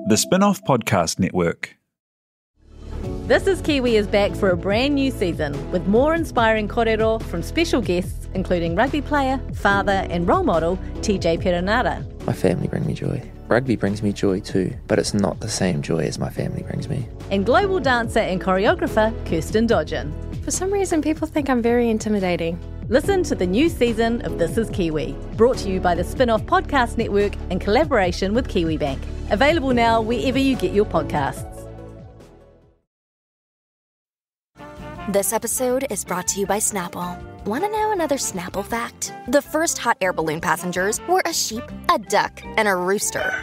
The Spin-off Podcast Network. This is Kiwi is back for a brand new season with more inspiring kōrero from special guests including rugby player, father and role model TJ Perenara. My family bring me joy. Rugby brings me joy too, but it's not the same joy as my family brings me. And global dancer and choreographer Kirsten Dodgen. For some reason, people think I'm very intimidating. Listen to the new season of This is Kiwi, brought to you by the Spin-off Podcast Network in collaboration with KiwiBank. Available now wherever you get your podcasts. This episode is brought to you by Snapple. Want to know another Snapple fact? The first hot air balloon passengers were a sheep, a duck, and a rooster.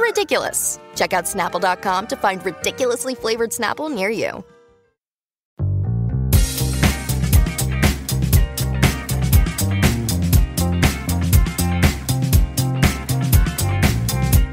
Ridiculous. Check out Snapple.com to find ridiculously flavored Snapple near you.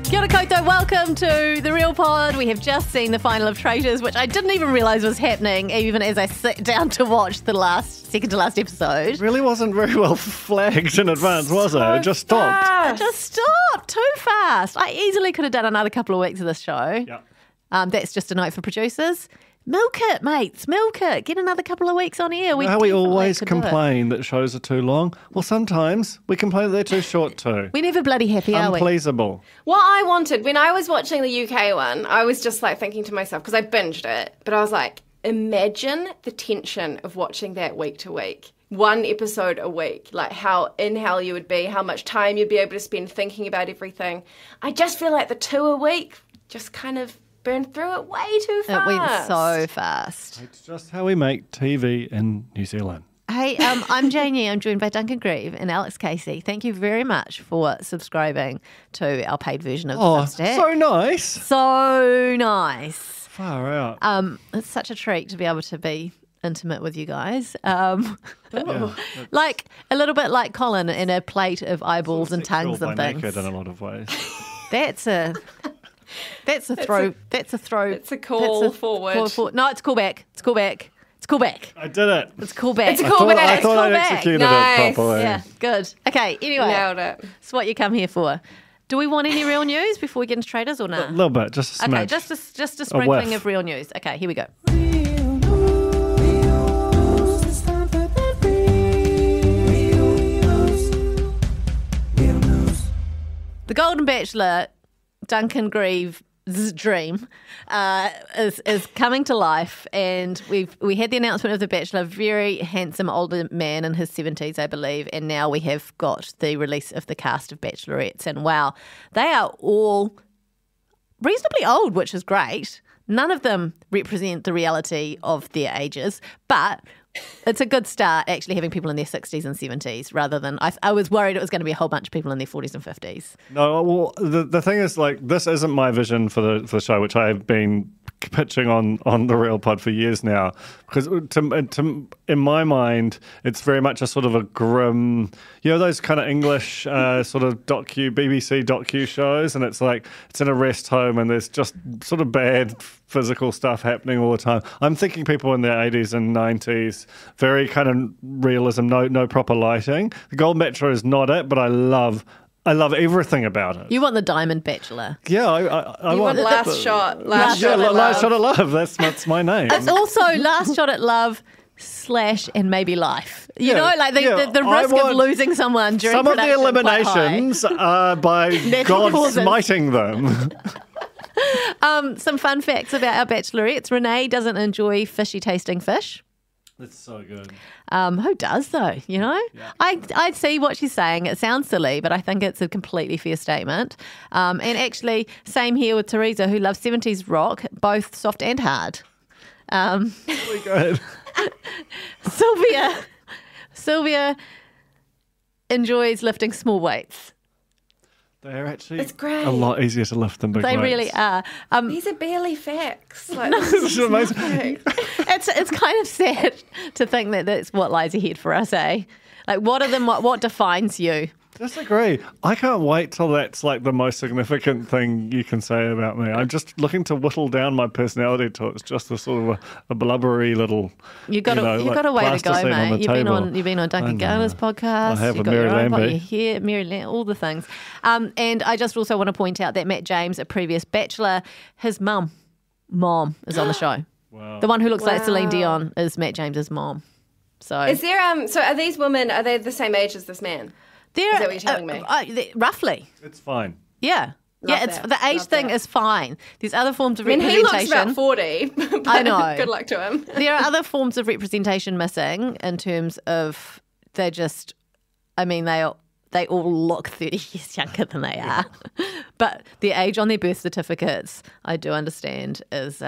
Kia ora koutou, welcome to The Real Pod. We have just seen the final of Traitors, which I didn't even realise was happening, even as I sat down to watch the second to last episode. It really wasn't very well flagged in advance, was it? It just stopped. It just stopped too fast. I easily could have done another couple of weeks of this show. Yeah. That's just a note for producers. Milk it, mates, milk it. Get another couple of weeks on air. How we always complain that shows are too long. Well, sometimes we complain that they're too short too. We're never bloody happy, are we? Unpleasable. What I wanted, when I was watching the UK one, I was just like thinking to myself, because I binged it, but I was like, imagine the tension of watching that week to week. One episode a week, like how in hell you would be, how much time you'd be able to spend thinking about everything. I just feel like the 2 a week just kind of burned through it way too fast. It went so fast. It's just how we make TV in New Zealand. Hey, I'm Jane Yee. I'm joined by Duncan Greive and Alex Casey. Thank you very much for subscribing to our paid version of Substack. So nice. So nice. Far out. It's such a treat to be able to be intimate with you guys. Like a little bit like Colin in a plate of eyeballs and tongues and things. Naked in a lot of ways. That's a throw. That's a throw. It's a call forward. No, it's call back. It's call back. It's call back. I did it. It's call back. It's a call back. I thought I'd executed it properly. Yeah, good. Okay, anyway. Nailed it. That's what you come here for. Do we want any real news before we get into Traitors or not? A little bit, just a smidge. Okay, just a sprinkling of real news. Okay, here we go. The Golden Bachelor, Duncan Greive's dream, is coming to life, and we had the announcement of The Bachelor, very handsome older man in his 70s, I believe, and now we have got the release of the cast of Bachelorettes, and wow, they are all reasonably old, which is great. None of them represent the reality of their ages, but it's a good start actually having people in their 60s and 70s rather than I was worried it was going to be a whole bunch of people in their 40s and 50s. No, well, the thing is, like, this isn't my vision for the show, which I've been pitching on the Real Pod for years now, because in my mind it's very much a sort of a grim, those kind of English sort of BBC docu shows, and it's like it's in a rest home and there's just sort of bad physical stuff happening all the time. I'm thinking people in their 80s and 90s, very kind of realism, no proper lighting. The Golden Bachelor is not it, but I love everything about it. You want the Diamond Bachelor. Yeah, I want Last Shot at Love. Last Shot at Love. That's my name. It's also Last Shot at Love / and maybe life. The risk of losing someone during some of the eliminations are are by God smiting them. Some fun facts about our bachelorettes. Renee doesn't enjoy fishy tasting fish. That's so good. Who does though, Yeah. I see what she's saying. It sounds silly, but I think it's a completely fair statement. And actually, same here with Teresa, who loves 70s rock, both soft and hard. Really good. Sylvia enjoys lifting small weights. They're actually it's great. A lot easier to lift than big weights. They really are. These are barely facts. Like, This is amazing. It's kind of sad to think that that's what lies ahead for us, eh? Like, what defines you? Disagree. I can't wait till that's like the most significant thing you can say about me. I'm just looking to whittle down my personality till it's just a sort of a blubbery little. You've got a way to go, mate. You've been on Duncan Garner's podcast. I have You've with got Mary your own Lambie. your hair, Mary Lamb, all the things. And I just also want to point out that Matt James, a previous Bachelor, his mom is on the show. Wow. The one who looks like Celine Dion is Matt James's mom. So Is there so are these women, are they the same age as this man? Is that what you're telling me? Roughly. It's fine. Yeah. Love It's that. the age Love thing that. is fine. There's other forms of I mean, he representation. looks about 40. But I know. Good luck to him. There are other forms of representation missing in terms of they all look 30 years younger than they are. But the age on their birth certificates, I do understand, is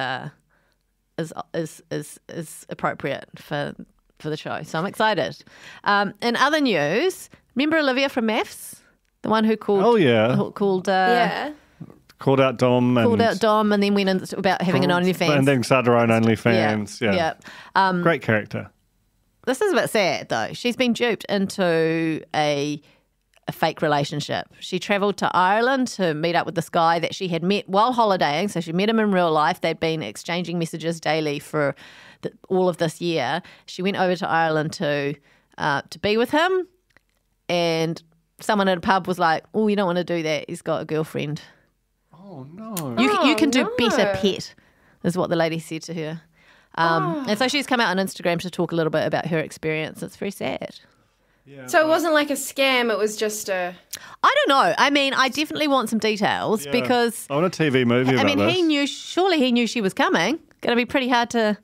appropriate for the show. So I'm excited. In other news, remember Olivia from Maths? The one who called Oh, yeah. called Yeah. Called out Dom and then went in about having an OnlyFans. and then started her own OnlyFans. Yeah. Great character. This is a bit sad though. She's been duped into a fake relationship. She travelled to Ireland to meet up with this guy that she had met while holidaying. So she met him in real life. They'd been exchanging messages daily for all of this year. She went over to Ireland to be with him, and someone at a pub was like, "Oh, you don't want to do that. He's got a girlfriend." Oh, no. You can do no. better, pet, is what the lady said to her. And so she's come out on Instagram to talk a little bit about her experience. It's very sad. So it wasn't like a scam, it was just a... I don't know. I mean, I definitely want some details because, I want a TV movie about I mean, this. surely he knew she was coming. Going to be pretty hard to,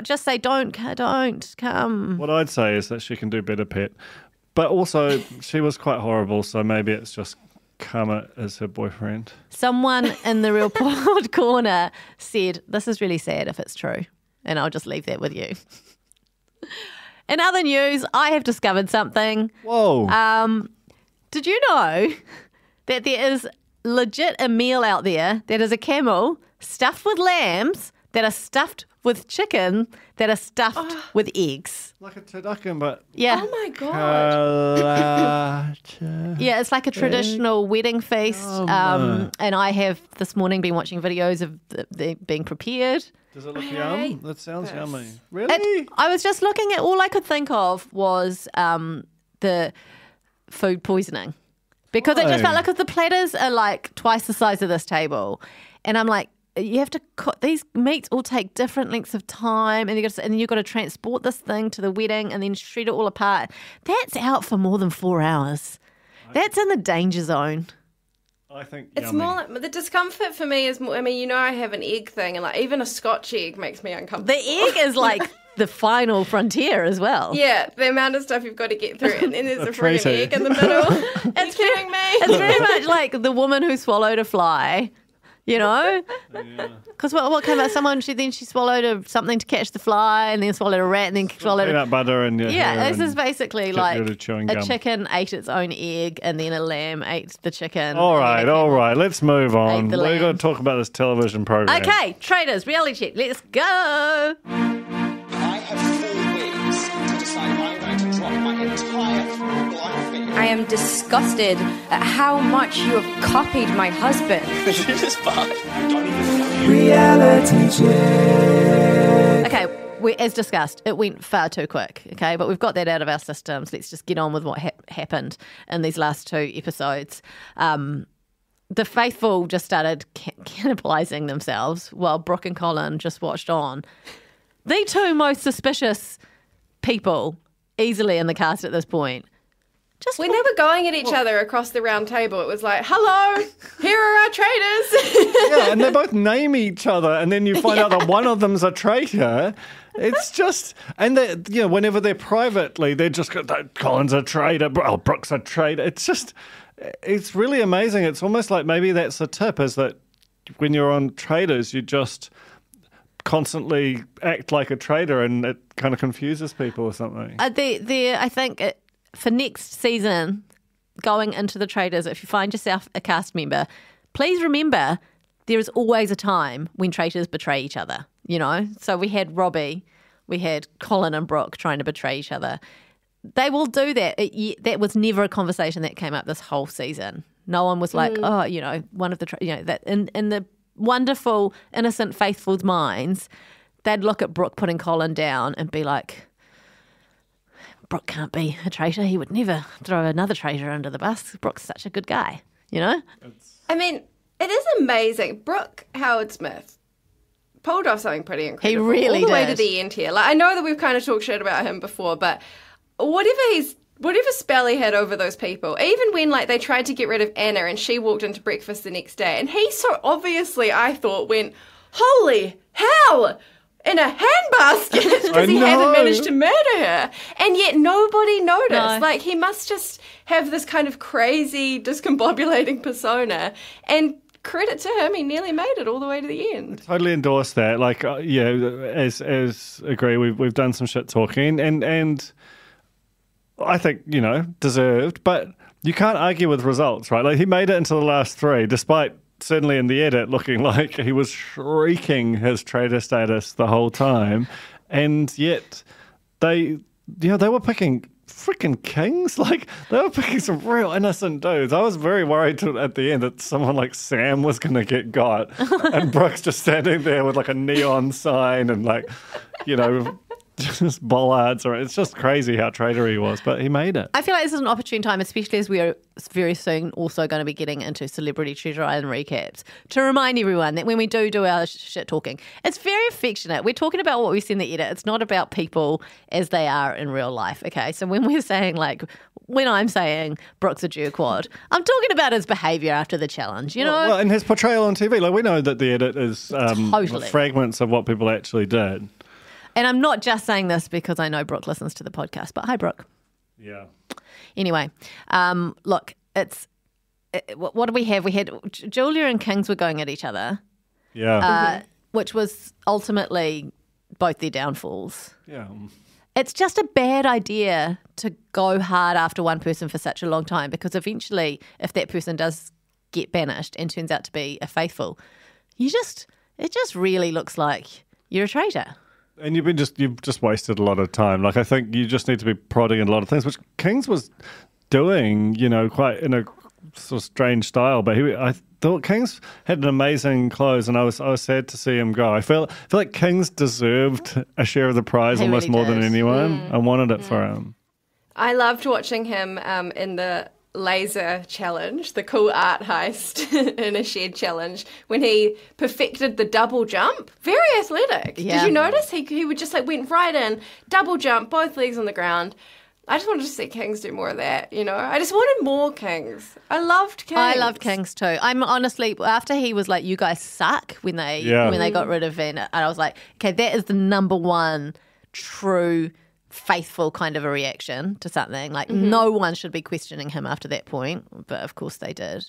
just say don't come. What I'd say is that she can do better, Pet. But also, she was quite horrible, so maybe it's just Kermit as her boyfriend. Someone in the Real Pod corner said, this is really sad if it's true. And I'll just leave that with you. In other news, I have discovered something. Whoa. Did you know that there is legit a meal out there that is a camel stuffed with lambs that are stuffed with chicken that are stuffed with eggs? Like a turducken, but... Yeah. Oh my God. Yeah, it's like a traditional wedding feast. And I have this morning been watching videos of the being prepared. Does it look hate yum? That sounds this. yummy. Really? I was just looking at, all I could think of was the food poisoning. Because it just felt like the platters are like twice the size of this table. And I'm like, you have to cook, these meats all take different lengths of time, and then you've got to transport this thing to the wedding and then shred it all apart. That's out for more than 4 hours. That's in the danger zone. I think It's yummy. more like, the discomfort for me is more, I mean, I have an egg thing, and like even a Scotch egg makes me uncomfortable. The egg is like the final frontier as well. Yeah, the amount of stuff you've got to get through, and then there's a treaty. friggin' egg in the middle. It's kidding me. It's very much like the woman who swallowed a fly, you know? Because what came out? She swallowed something to catch the fly, and then swallowed a rat, and then swallowed Peanut butter and your hair Yeah, this and is basically get like rid of chewing a gum. chicken ate its own egg, and then a lamb ate the chicken. All and then right. Let's move on. Ate the We've got lamb. to talk about this television program. Okay, Traitors, reality check. Let's go. I have 4 weeks to decide I'm going to drop my entire life in. I am disgusted at how much you have copied my husband. This is fun. I don't even know you. Okay, as discussed, it went far too quick, okay? But we've got that out of our systems. Let's just get on with what happened in these last 2 episodes. The faithful just started cannibalising themselves while Brooke and Colin just watched on. The 2 most suspicious people easily in the cast at this point. Just When they were going at each other across the round table, it was like, hello, here are our traitors. Yeah, and they both name each other, and then you find out that one of them's a traitor. It's just, and they, whenever they're privately, they're just Colin's a traitor, Brooke's a traitor. It's just, it's really amazing. It's almost like maybe that's the tip, is that when you're on Traitors, you just constantly act like a traitor, and it kind of confuses people or something. I think for next season, going into the Traitors, if you find yourself a cast member, please remember there is always a time when traitors betray each other, So we had Robbie, we had Colin and Brooke trying to betray each other. they will do that. That was never a conversation that came up this whole season. No one was like, oh, you know, one of the, you know, that in the wonderful, innocent, faithful minds, they'd look at Brooke putting Colin down and be like, Brooke can't be a traitor. He would never throw another traitor under the bus. Brooke's such a good guy, you know? I mean, it is amazing. Brooke Howard-Smith pulled off something pretty incredible. He really all the way did. to the end here. Like, I know that we've kind of talked shit about him before, but whatever spell he had over those people, even when like they tried to get rid of Anna and she walked into breakfast the next day, and he so obviously, I thought, went, holy hell, in a handbasket because he hadn't managed to murder her. And yet nobody noticed. No. Like, he must just have this kind of crazy, discombobulating persona. And credit to him, he nearly made it all the way to the end. Totally endorse that. Like, as agree, we've done some shit talking, and I think, you know, deserved, but you can't argue with results, right? Like, he made it into the last three, despite certainly in the edit looking like he was shrieking his traitor status the whole time, and yet they were picking freaking kings. Like, they were picking some real innocent dudes. I was very worried at the end that someone like Sam was going to get got, and Brooke's just standing there with like a neon sign and like, you know, just bollards. Or it's just crazy how traitor he was, but he made it. I feel like this is an opportune time, especially as we are very soon also going to be getting into Celebrity Treasure Island recaps, to remind everyone that when we do our shit talking, it's very affectionate. We're talking about what we see in the edit. It's not about people as they are in real life, okay? So when we're saying, like, when I'm saying Brooke's a jerkwad, I'm talking about his behaviour after the challenge, you know? Well, and his portrayal on TV. Like, we know that the edit is Totally. fragments of what people actually did. And I'm not just saying this because I know Brooke listens to the podcast, but hi, Brooke. Yeah. Anyway, look, what do we have? We had Julia and Kings were going at each other, which was ultimately both their downfalls. Yeah. It's just a bad idea to go hard after one person for such a long time, because eventually, if that person does get banished and turns out to be a faithful, it just really looks like you're a traitor. And you've just wasted a lot of time. Like, I think you just need to be prodding in a lot of things, which Kings was doing, you know, quite in a sort of strange style. But I thought Kings had an amazing close, and I was sad to see him go. I feel like Kings deserved a share of the prize almost really more than did. anyone. I wanted it for him. I loved watching him in the laser challenge, the cool art heist in a shed challenge, when he perfected the double jump. Very athletic. Yeah. Did you notice? He would just like went right in, double jump, both legs on the ground. I just wanted to see Kings do more of that, you know? I just wanted more Kings. I loved Kings. I loved Kings too. I'm honestly, after he was like, you guys suck, when they got rid of Van, and I was like, okay, that is the number one true faithful kind of a reaction to something. Like, no one should be questioning him after that point, but of course they did.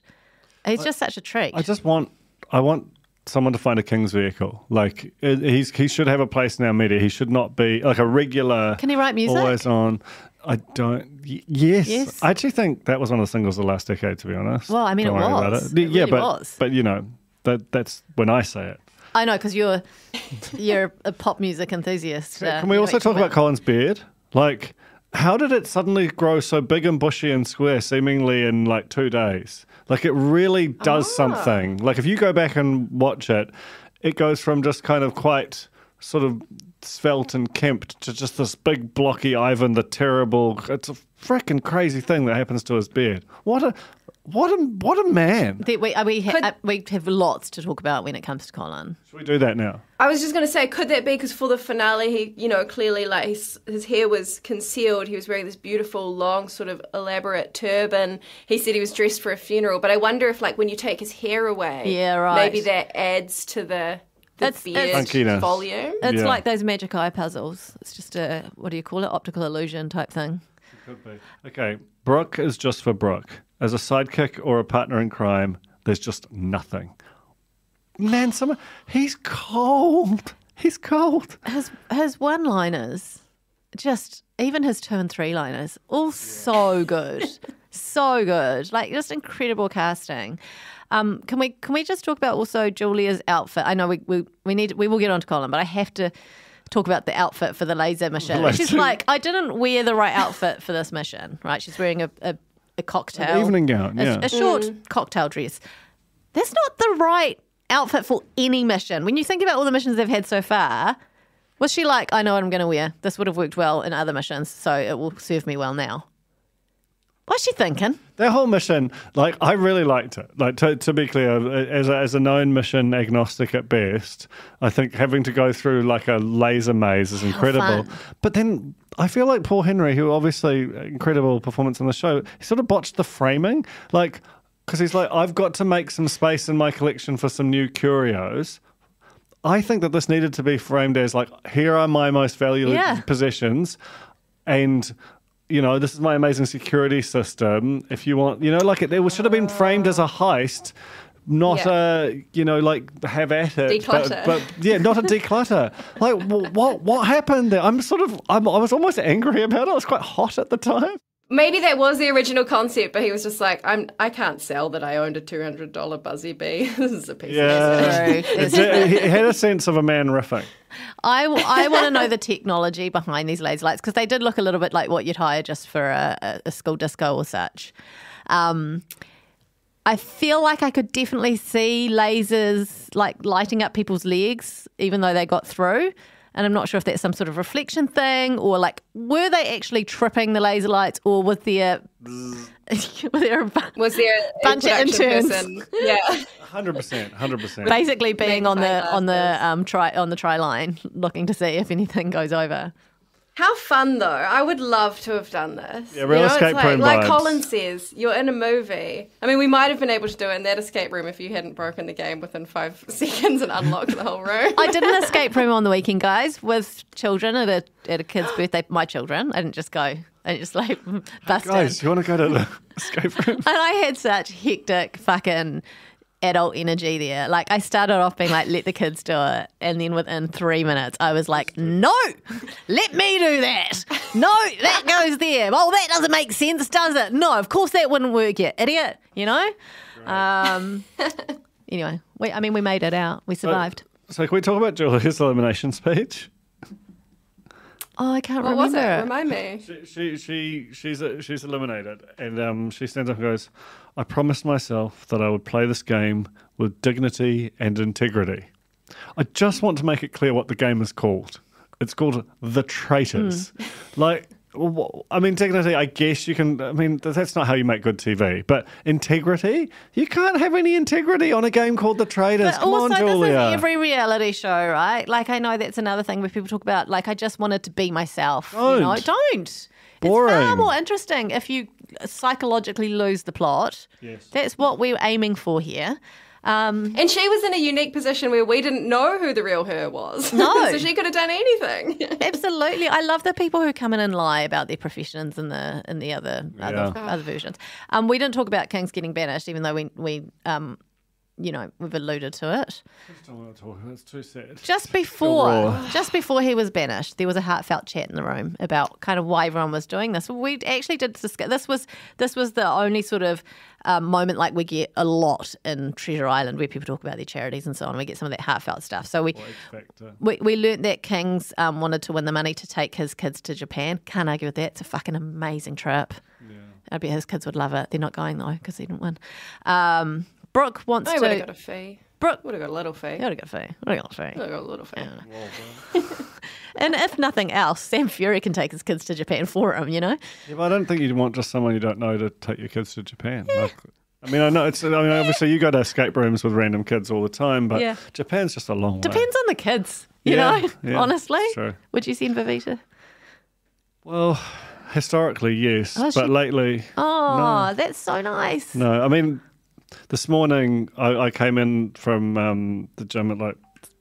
He's just such a treat. I want someone to find a King's vehicle. Like, he should have a place in our media. He should not be like a regular. Can he write music? Always on. I don't. Yes. I actually think that was one of the singles of the last decade, to be honest. Well, I mean, Don't it worry about was. it. It really was. But you know, that's when I say it. I know, because you're a pop music enthusiast. Can we also talk about Colin's beard? Like, how did it suddenly grow so big and bushy and square seemingly in like 2 days? Like, it really does something. Like, if you go back and watch it, it goes from just kind of quite sort of svelte and kempt to just this big blocky Ivan the Terrible. It's a freaking crazy thing that happens to his beard. What a man. We have lots to talk about when it comes to Colin. Should we do that now? I was just going to say, could that be because for the finale, he, you know, clearly like his hair was concealed. He was wearing this beautiful, long, sort of elaborate turban. He said he was dressed for a funeral. But I wonder if, like, when you take his hair away, maybe that adds to the beard Funkiness. volume. It's like those magic eye puzzles. It's just a, what do you call it, optical illusion type thing. It could be. Okay, Brooke is just for Brooke. As a sidekick or a partner in crime, there's just nothing. Man, he's cold. He's cold. His one-liners, just even his 2 and 3 liners, all so good, so good. Like, just incredible casting. Can we just talk about also Julia's outfit? I know we will get on to Colin, but I have to talk about the outfit for the laser mission. And she's like, I didn't wear the right outfit for this mission, right? She's wearing a cocktail. An evening gown, yeah. A short cocktail dress. That's not the right outfit for any mission. When you think about all the missions they've had so far, was she like, I know what I'm going to wear. This would have worked well in other missions, so it will serve me well now. What's she thinking? Their whole mission, like, I really liked it. Like, to be clear, as a known mission agnostic at best, I think having to go through like a laser maze is incredible. But then I feel like Paul Henry, who obviously incredible performance on the show, he sort of botched the framing. Like, because he's like, I've got to make some space in my collection for some new curios. I think that this needed to be framed as like, here are my most valuable possessions, and you know, this is my amazing security system. If you want, you know, like it should have been framed as a heist, not a, you know, like have at it. Declutter. But yeah, not a declutter. Like, what happened there? I was almost angry about it. I was quite hot at the time. Maybe that was the original concept, but he was just like, I can't sell that I owned a $200 Buzzy Bee. This is a piece of He had a sense of a man riffing. I want to know the technology behind these laser lights, because they did look a little bit like what you'd hire just for a school disco or such. I feel like I could definitely see lasers like lighting up people's legs, even though they got through. And I'm not sure if that's some sort of reflection thing, or like, were they actually tripping the laser lights, or was there a bunch of interns? Person? Yeah, 100%. Basically being on the try line, looking to see if anything goes over. How fun, though. I would love to have done this. Yeah, real escape room like vibes. Colin says, you're in a movie. I mean, we might have been able to do it in that escape room if you hadn't broken the game within 5 seconds and unlocked the whole room. I did an escape room on the weekend, guys, with children at a kid's birthday. My children. I didn't just go. I just like bust Guys, in. you want to go to the escape room? And I had such hectic fucking adult energy there. Like, I started off being like, let the kids do it, and then within 3 minutes I was like, no, let me do that. No, that goes there. Oh, that doesn't make sense, does it? No, of course that wouldn't work, you idiot, you know. Anyway, we made it out. We survived. So can we talk about Julia's elimination speech? Oh, I can't What remember was it? it. Remind me. She's eliminated, and she stands up and goes, I promised myself that I would play this game with dignity and integrity. I just want to make it clear what the game is called. It's called The Traitors. Like, I mean, dignity, I guess you can, I mean, that's not how you make good TV, but integrity? You can't have any integrity on a game called The Traitors. But Come also, on, Julia. this is every reality show, right? Like, I know that's another thing where people talk about, like, I just wanted to be myself. You know? Don't. Boring. It's far more interesting if you psychologically lose the plot. Yes. That's what we're aiming for here. And she was in a unique position where we didn't know who the real her was. No. So she could have done anything. Absolutely. I love the people who come in and lie about their professions in the other versions. We didn't talk about Kings getting banished, even though we we've alluded to it. I just don't want to talk. It's too sad. Just before he was banished, there was a heartfelt chat in the room about kind of why everyone was doing this. We actually did discuss. This was the only sort of moment like we get a lot in Treasure Island, where people talk about their charities and so on. We get some of that heartfelt stuff. So we learnt that Kings wanted to win the money to take his kids to Japan. Can't argue with that. It's a fucking amazing trip. Yeah. I bet his kids would love it. They're not going though because he didn't win. Brooke wants to. I would have got a fee. Brooke would have got a little fee. You would have got a fee. Would have got a little fee. Yeah. And if nothing else, Sam Fury can take his kids to Japan for him, you know? Yeah, but I don't think you'd want just someone you don't know to take your kids to Japan. Like, I mean, obviously you go to escape rooms with random kids all the time, but Japan's just a long way. Depends on the kids, you know, honestly. True. Would you send Vivita? Well, historically, yes, but lately, no. That's so nice. No, I mean, this morning I came in from the gym at like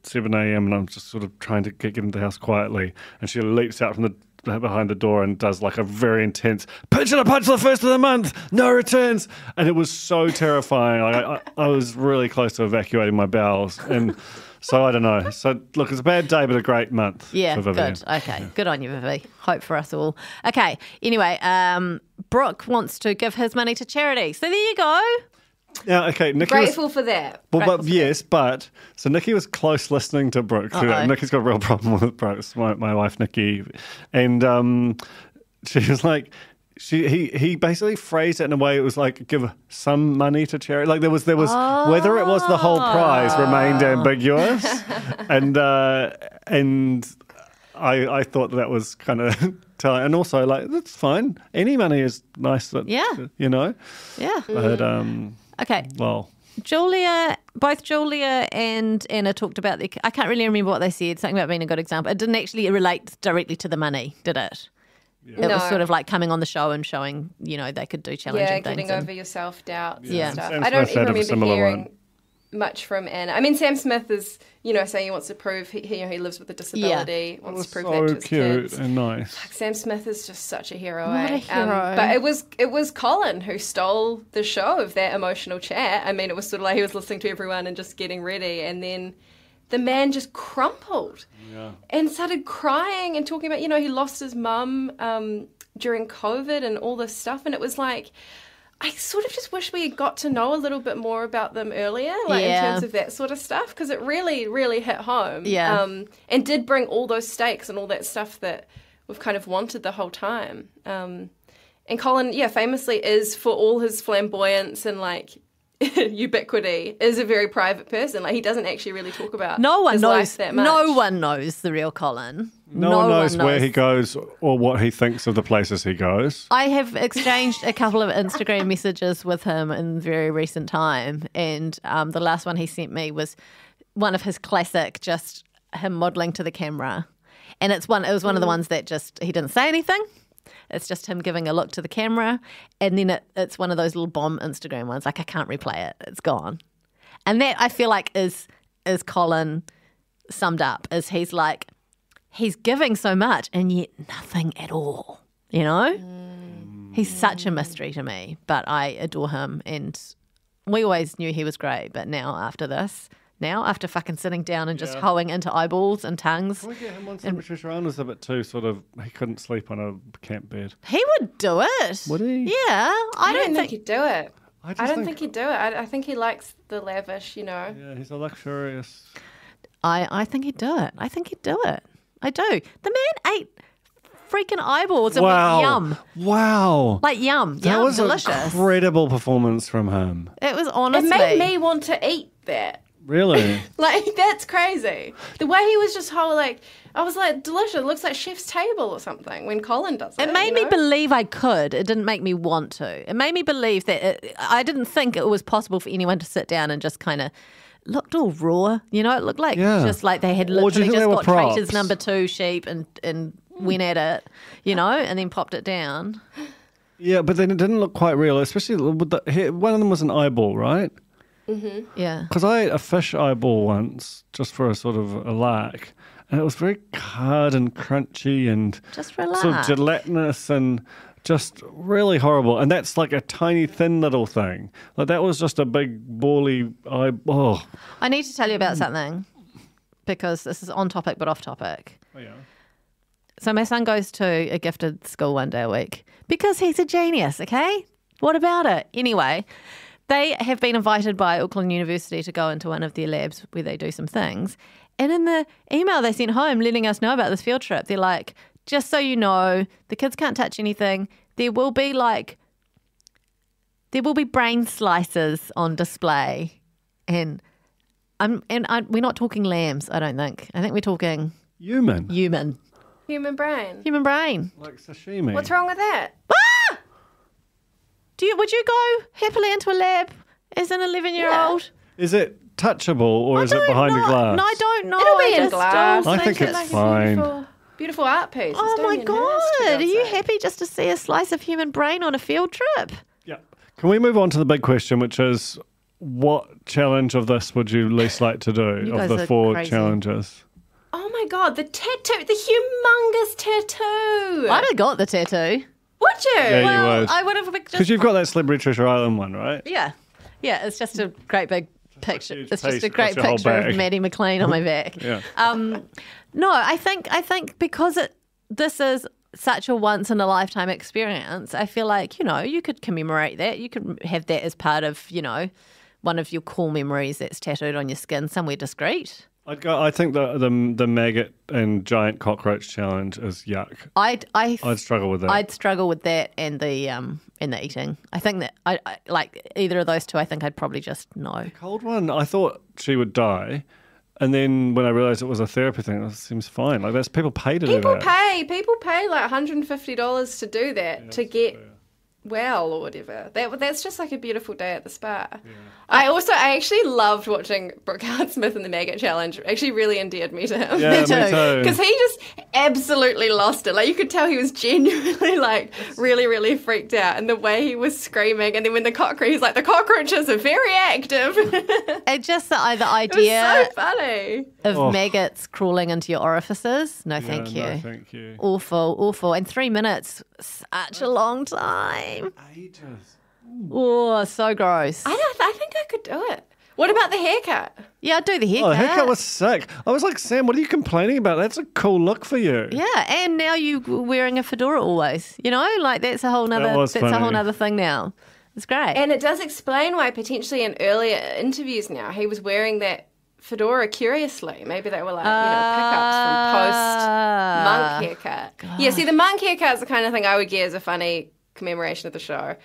7 a.m. and I'm just sort of trying to get into the house quietly, and she leaps out from behind the door and does like a very intense pinch and a punch the first of the month, no returns, and it was so terrifying. I was really close to evacuating my bowels, and so I don't know. So look, it's a bad day but a great month. Yeah, for Vivian. good. Okay, good on you, Vivi. Hope for us all. Okay, anyway, Brooke wants to give his money to charity. So there you go. Yeah, okay. Nikki Grateful for that. but so Nikki was close listening to Brooke. Nikki's got a real problem with Brooke, my wife Nikki, and she was like, he basically phrased it in a way it was like give some money to charity. Like there was whether it was the whole prize remained ambiguous, and I thought that was kind of telling. And also like that's fine. Any money is nice. You know. Yeah. But Okay. well. Both Julia and Anna talked about I can't really remember what they said. Something about being a good example. It didn't actually relate directly to the money, did it? It was sort of like coming on the show and showing, they could do challenging things. Yeah, getting over your self-doubts and stuff. Sam I don't Smith even had a remember hearing one. much from Anna. I mean, Sam Smith is, saying he wants to prove he lives with a disability, wants to prove that to his cute kids. and nice. Sam Smith is just such a hero. What a hero. But it was Colin who stole the show of that emotional chat. I mean, it was sort of like he was listening to everyone and just getting ready, and then the man just crumpled and started crying and talking about, he lost his mum during COVID and all this stuff. And it was like, I sort of just wish we had got to know a little bit more about them earlier, in terms of that sort of stuff, because it really, really hit home. Yeah. And did bring all those stakes and all that stuff that we've kind of wanted the whole time. And Colin, famously is, for all his flamboyance and ubiquity, is a very private person. Like, he doesn't actually really talk about his life that much. No one knows the real Colin. No one knows where he goes or what he thinks of the places he goes. I have exchanged a couple of Instagram messages with him in very recent time, and the last one he sent me was one of his classic, just him modelling to the camera, and it was one of the ones that just he didn't say anything. It's just him giving a look to the camera, and then it's one of those little bomb Instagram ones. Like, I can't replay it; it's gone. And that I feel like is Colin summed up. Is he's giving so much and yet nothing at all. He's such a mystery to me, but I adore him, and we always knew he was great. But now after fucking sitting down and just hoeing into eyeballs and tongues. Can we get him on some Patricia Arnold? Was a bit too sort of, he couldn't sleep on a camp bed. He would do it. Would he? Yeah. I don't think he'd do it. I don't think he'd do it. I think he likes the lavish, Yeah, he's a luxurious. I think he'd do it. I think he'd do it. I do. The man ate freaking eyeballs and went yum. Wow. Like yum. That yum, was delicious. an incredible performance from him. It was honestly. It made me want to eat that. Really? That's crazy. The way he was just I was like, delicious. It looks like chef's table or something when Colin does it. It made me believe I could. It didn't make me want to. It made me believe that I didn't think it was possible for anyone to sit down and just kind of looked all raw. It looked like just like they had literally just got Traitors No. 2 sheep and went at it, and then popped it down. Yeah, but then it didn't look quite real, especially with one of them was an eyeball, right? Mm-hmm. Yeah. Because I ate a fish eyeball once, just for a sort of a lark, and it was very hard and crunchy and just relax. sort of gelatinous and just really horrible. And that's like a tiny, thin little thing. Like that was just a big, bally eyeball. I need to tell you about something, because this is on topic but off topic. Oh, yeah. So my son goes to a gifted school one day a week because he's a genius, okay? What about it? Anyway, they have been invited by Auckland University to go into one of their labs where they do some things. And in the email they sent home letting us know about this field trip, they're like, just so you know, the kids can't touch anything. There will be brain slices on display. And we're not talking lambs, I don't think. I think we're talking Human. Human brain. Human brain. Like sashimi. What's wrong with that? Ah! Would you go happily into a lab as an 11-year-old? Is it touchable or is it behind a glass? No, I don't know. It'll be in glass. I think it's fine. Beautiful art piece. Oh my God. Are you happy just to see a slice of human brain on a field trip? Yeah. Can we move on to the big question, which is what challenge of this would you least like to do of the 4 challenges? Oh my God, the tattoo, the humongous tattoo. I'd have got the tattoo. Would you? Yeah, you would. I would have just... Because you've got that Celebrity Treasure Island one, right? Yeah. Yeah, it's just a great big picture. huge It's just piece a great across your whole picture of back. Maddie McLean on my back. Yeah. No, I think because this is such a once in a lifetime experience. I feel like, you could commemorate that. You could have that as part of, one of your cool memories that's tattooed on your skin somewhere discreet. I think the maggot and giant cockroach challenge is yuck. I'd struggle with that. I'd struggle with that and the eating. I think that I like either of those two. I think I'd probably just no. The cold one, I thought she would die, and then when I realised it was a therapy thing, it seems fine. Like that's people pay to do that. People pay like $150 to do that to get well or whatever. That's just like a beautiful day at the spa. Yeah. I actually loved watching Brooke Hart-Smith in the Maggot Challenge. It actually really endeared me to him. Yeah, me too. Because he just absolutely lost it. Like you could tell he was genuinely like really, really freaked out. And the way he was screaming, and then when he's like, the cockroaches are very active. And just the idea it was so funny. Of maggots crawling into your orifices. No, thank you. No, thank you. Awful. And 3 minutes, such a long time. Ages. Oh, so gross. I think I could do it. What about the haircut? Yeah, I'd do the haircut. Oh, the haircut was sick. I was like, Sam, what are you complaining about? That's a cool look for you. Yeah, and now you wearing a fedora always. Like that's a whole nother thing now. It's great. And it does explain why potentially in earlier interviews now he was wearing that fedora curiously. Maybe they were like, pickups from post-monk haircut. God. Yeah, see, the monk haircut's the kind of thing I would get as a funny commemoration of the show.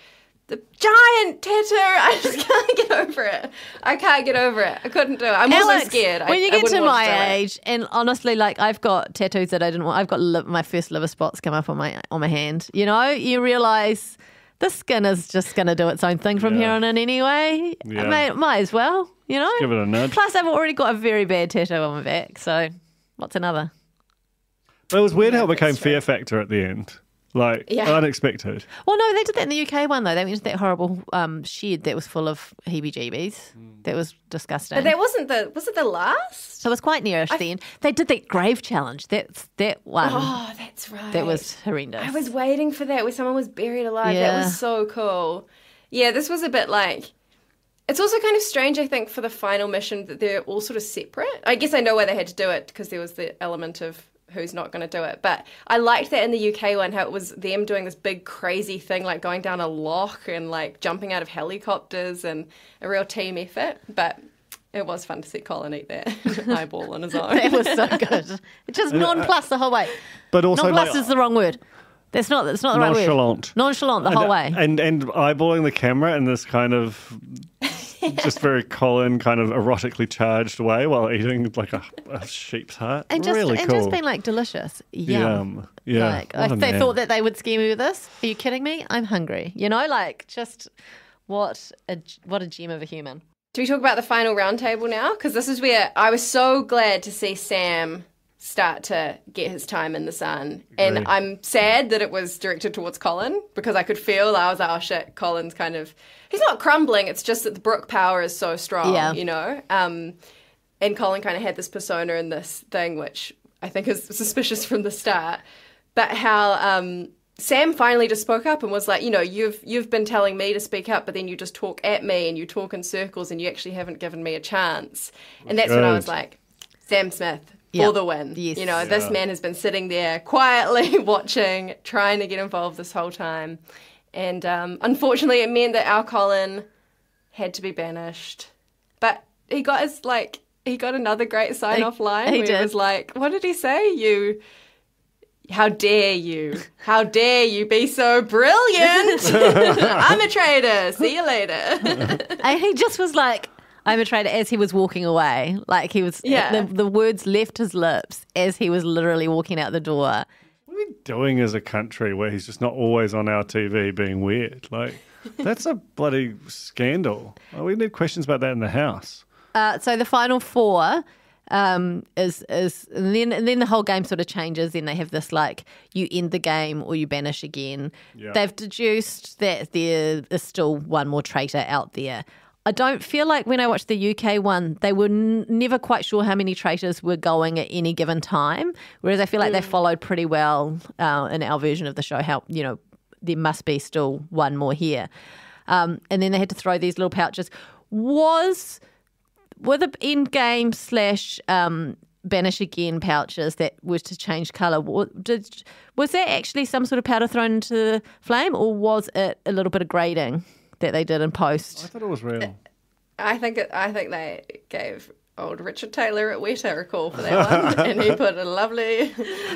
The giant tattoo, I just can't get over it. I can't get over it. I couldn't do it. I'm also scared. When you get to my age, and honestly, like I've got tattoos that I didn't want. I've got my first liver spots come up on my hand. You realise the skin is just going to do its own thing from here on in anyway. Yeah. Might as well, Just give it a nudge. Plus, I've already got a very bad tattoo on my back, so what's another? But it was weird how it became Fear Factor at the end. Unexpected. Well, no, they did that in the UK one, though. They went to that horrible shed that was full of heebie-jeebies. That was disgusting. But that was it the last? So it was quite nearish then. They did that grave challenge. That one. Oh, that's right. That was horrendous. I was waiting for that where someone was buried alive. Yeah. That was so cool. Yeah, this was a bit like... It's also kind of strange, I think, for the final mission that they're all sort of separate. I guess I know why they had to do it because there was the element of who's not going to do it. But I liked that in the UK one, how it was them doing this big crazy thing, like going down a loch and like jumping out of helicopters and a real team effort. But it was fun to see Colin eat that eyeball on his own. That was so good. It's just nonplussed the whole way. But also nonplussed is the wrong word. That's not the right word. Nonchalant the whole way. And eyeballing the camera in this kind of just very Colin kind of erotically charged way while eating like a sheep's heart. And just, really cool. And just being like delicious. Yum. Yeah. Like, if they thought that they would scare me with this, are you kidding me? I'm hungry. Like just what a gem of a human. Do we talk about the final roundtable now? Because this is where I was so glad to see Sam start to get his time in the sun. And I'm sad that it was directed towards Colin because I could feel, I was like, oh shit, Colin's kind of, he's not crumbling, it's just that the Brooke power is so strong, And Colin kind of had this persona in this thing, which I think is suspicious from the start. But how Sam finally just spoke up and was like, you've been telling me to speak up, but then you just talk at me and you talk in circles and you actually haven't given me a chance. And that's when I was like, Sam Smith, for the win. Yes. This man has been sitting there quietly watching, trying to get involved this whole time. And unfortunately, it meant that our Colin had to be banished. But he got another great sign-off line. He did. He was like, what did he say? How dare you? How dare you be so brilliant? I'm a traitor. See you later. And he just was like, I'm a traitor, as he was walking away. Like he was, the words left his lips as he was literally walking out the door. What are we doing as a country where he's just not always on our TV being weird? Like, that's a bloody scandal. We need questions about that in the House. So the final four is and then the whole game sort of changes. Then they have this like, you end the game or you banish again. Yeah. They've deduced that there is still one more traitor out there. I don't feel like when I watched the UK one, they were never quite sure how many traitors were going at any given time, whereas I feel like they followed pretty well in our version of the show how, there must be still one more here. And then they had to throw these little pouches. Were the end game / banish again pouches that were to change colour. Was that actually some sort of powder thrown into the flame, or was it a little bit of grating that they did in post? I thought it was real. I think they gave old Richard Taylor at Weta a call for that one, and he put a lovely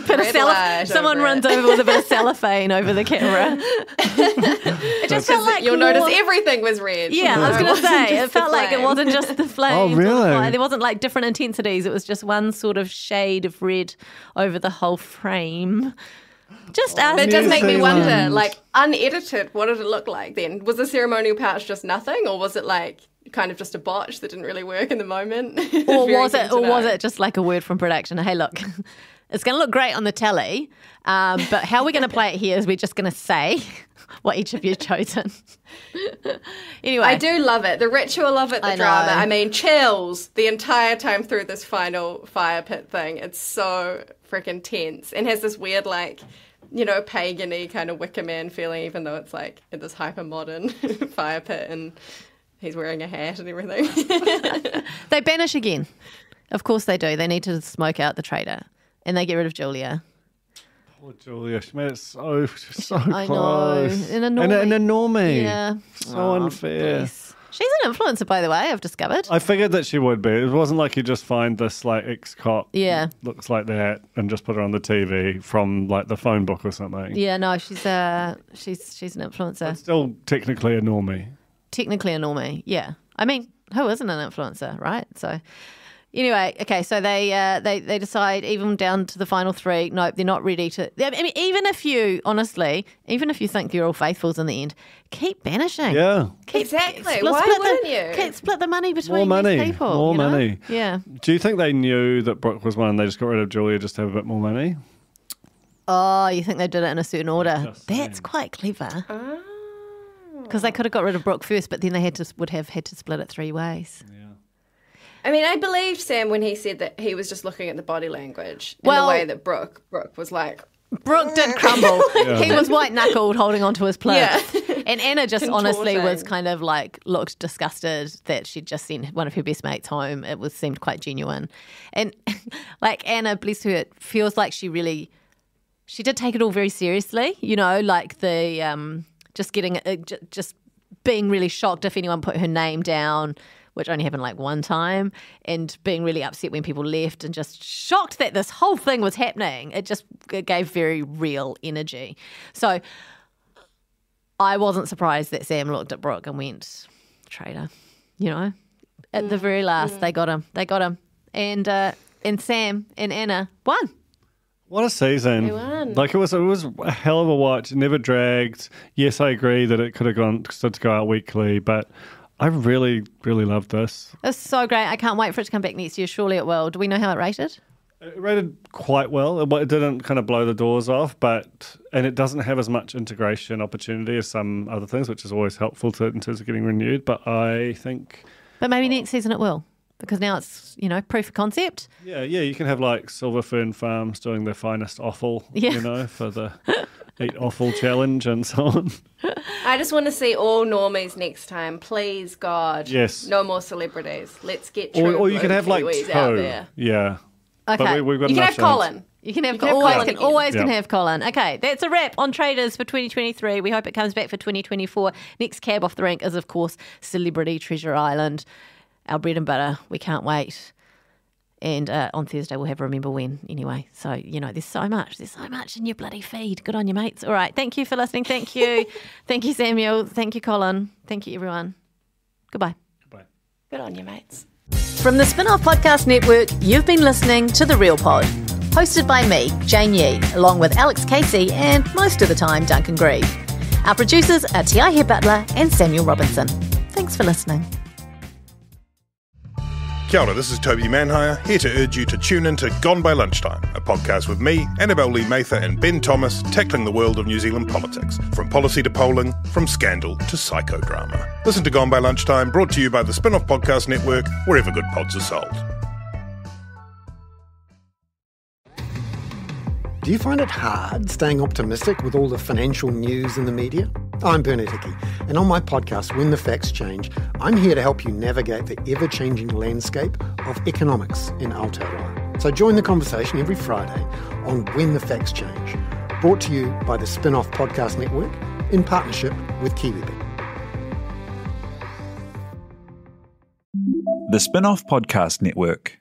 red light someone over runs it. over with a bit of cellophane over the camera. It just felt like You'll notice everything was red. Yeah, I was going to say, it Just the felt like it flame. wasn't just the flames. Oh, really? There wasn't like different intensities. It was just one sort of shade of red over the whole frame. Just as But it does New make me wonder, Zealand. like, unedited, what did it look like then? Was the ceremonial pouch just nothing, or was it like kind of just a botch that didn't really work in the moment? or was it just like a word from production? Hey, look, it's going to look great on the telly, but how we're going to play it here is we're just going to say what each of you've chosen. Anyway, I do love it. The ritual of it, the I know. drama. I mean, chills the entire time through this final fire pit thing. It's so freaking tense and has this weird, like, you know, pagan-y kind of Wicker Man feeling, even though it's like in this hyper-modern fire pit and he's wearing a hat and everything. They banish again. Of course they do. They need to smoke out the traitor, and they get rid of Julia. Poor Julia, she made it so I know. close. In a And normie. a normie. Yeah. So unfair. Bless. She's an influencer, by the way, I've discovered. I figured that she would be. It wasn't like you just find this like ex-cop Yeah. looks like that and just put her on the TV from like the phone book or something. Yeah, no, she's an influencer. Still technically a normie. Technically a normie, yeah. I mean, who isn't an influencer, right? So anyway, okay, so they decide even down to the final three, nope, they're not ready to. I mean, even if you think you're all faithfuls in the end, keep banishing. Yeah. Exactly. Why wouldn't you? Split the money between More money. these people. More you know? money. Yeah. Do you think they knew that Brooke was one and they just got rid of Julia just to have a bit more money? Oh, you think they did it in a certain order? Just That's saying. quite clever. Because they could have got rid of Brooke first, but then they would have had to split it 3 ways. I mean, I believed Sam when he said that he was just looking at the body language in Well- the way that Brooke was like, Brooke did crumble. He was white-knuckled holding onto his plate. Yeah. And Anna just honestly was Contorting. kind of like looked disgusted that she'd just sent one of her best mates home. It seemed quite genuine. And like Anna, bless her, it feels like she did take it all very seriously, you know, like the just being really shocked if anyone put her name down, which only happened like one time, and being really upset when people left and just shocked that this whole thing was happening. It gave very real energy. So I wasn't surprised that Sam looked at Brooke and went, traitor, you know. At the very last, they got him. And Sam and Anna won. What a season. They won. Like it was a hell of a watch. It never dragged. Yes, I agree that it could have stood to go out weekly, but I really, really loved this. It's so great. I can't wait for it to come back next year. Surely it will. Do we know how it rated? It rated quite well. It didn't kind of blow the doors off, and it doesn't have as much integration opportunity as some other things, which is always helpful in terms of getting renewed. But I think, But maybe next season it will, because now it's, you know, proof of concept. yeah, you can have like Silver Fern Farms doing their finest offal, Yeah. you know, for the Eat Offal Challenge and so on. I just want to see all normies next time. Please, God. Yes. No more celebrities. Let's get true Or you blue can have like Kiwis out two. there. Yeah. Okay. But we've got You can enough have Colin. You can have You can have always Colin can again. always can Yeah. have Colin. Okay, that's a wrap on Traitors for 2023. We hope it comes back for 2024. Next cab off the rank is, of course, Celebrity Treasure Island. Our bread and butter. We can't wait. And on Thursday we'll have Remember When anyway. So, you know, there's so much in your bloody feed. Good on you, mates. All right, thank you for listening. Thank you. Thank you, Samuel. Thank you, Colin. Thank you, everyone. Goodbye. Good on you, mates. From the Spin-Off Podcast Network, you've been listening to The Real Pod. Hosted by me, Jane Yee, along with Alex Casey and, most of the time, Duncan Greive. Our producers are T.I. Head Butler and Samuel Robinson. Thanks for listening. Kia ora, this is Toby Manhire, here to urge you to tune in to Gone by Lunchtime, a podcast with me, Annabelle Lee Mather and Ben Thomas, tackling the world of New Zealand politics, from policy to polling, from scandal to psychodrama. Listen to Gone by Lunchtime, brought to you by the Spin-Off Podcast Network, wherever good pods are sold. Do you find it hard staying optimistic with all the financial news in the media? I'm Bernard Hickey, and on my podcast, When the Facts Change, I'm here to help you navigate the ever-changing landscape of economics in Aotearoa. So join the conversation every Friday on When the Facts Change, brought to you by the Spin-Off Podcast Network in partnership with KiwiBet. The Spin-Off Podcast Network.